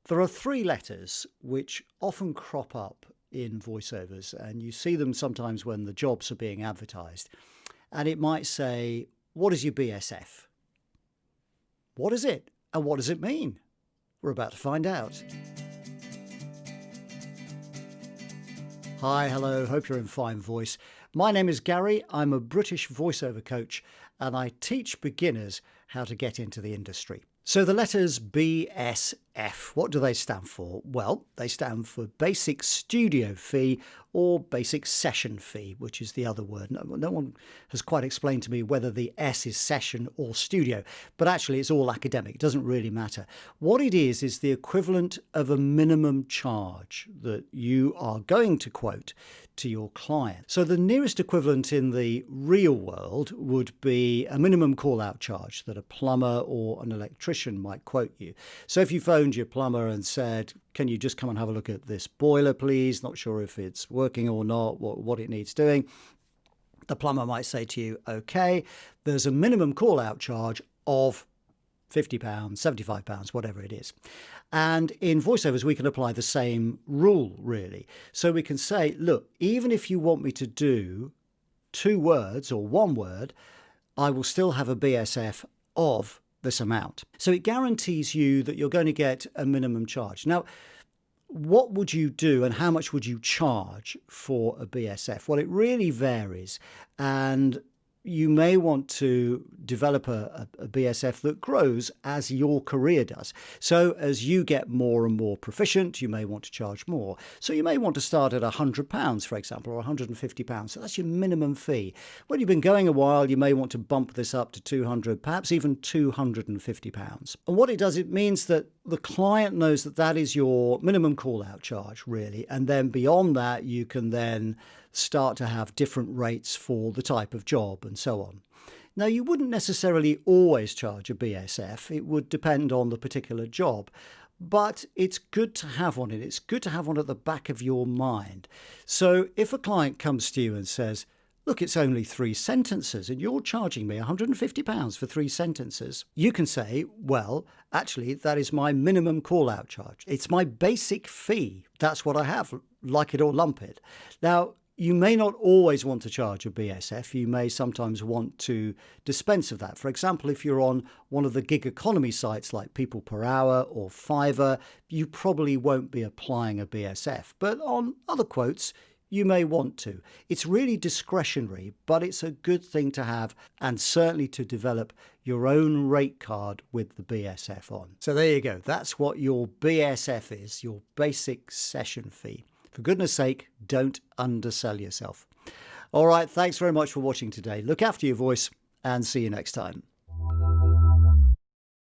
There are three letters which often crop up in voiceovers, and you see them sometimes when the jobs are being advertised. And it might say, "What is your BSF?" What is it? And what does it mean? We're about to find out. Hi, hello, hope you're in fine voice. My name is Gary. I'm a British voiceover coach, and I teach beginners how to get into the industry. So the letters BSF, what do they stand for? Well, they stand for Basic Studio Fee or Basic Session Fee, which is the other word. No one has quite explained to me whether the S is session or studio, but actually it's all academic. It doesn't really matter. What it is the equivalent of a minimum charge that you are going to quote to your client. So the nearest equivalent in the real world would be a minimum call-out charge that a plumber or an electrician might quote you. So if you phoned your plumber and said, "Can you just come and have a look at this boiler, please? Not sure if it's working or not, what it needs doing." The plumber might say to you, "Okay, there's a minimum call-out charge of £50, £75, whatever it is." And in voiceovers, we can apply the same rule, really. So we can say, look, even if you want me to do 2 words or 1 word, I will still have a BSF of this amount. So it guarantees you that you're going to get a minimum charge. Now, what would you do and how much would you charge for a BSF? Well, it really varies, and you may want to develop a BSF that grows as your career does. So as you get more and more proficient, you may want to charge more. So you may want to start at £100, for example, or £150. So that's your minimum fee. When you've been going a while, you may want to bump this up to £200, perhaps even £250. And what it does, it means that the client knows that that is your minimum call-out charge, really. And then beyond that, you can then start to have different rates for the type of job and so on. Now, you wouldn't necessarily always charge a BSF. It would depend on the particular job, but it's good to have one. And it's good to have one at the back of your mind. So if a client comes to you and says, "Look, it's only 3 sentences and you're charging me £150 for 3 sentences," you can say, "Well, actually, that is my minimum call-out charge. It's my basic fee. That's what I have, like it or lump it." Now, you may not always want to charge a BSF. You may sometimes want to dispense of that. For example, if you're on one of the gig economy sites like People Per Hour or Fiverr, you probably won't be applying a BSF. But on other quotes, you may want to. It's really discretionary, but it's a good thing to have, and certainly to develop your own rate card with the BSF on. So there you go. That's what your BSF is, your basic session fee. For goodness sake, don't undersell yourself. All right, thanks very much for watching today. Look after your voice and see you next time.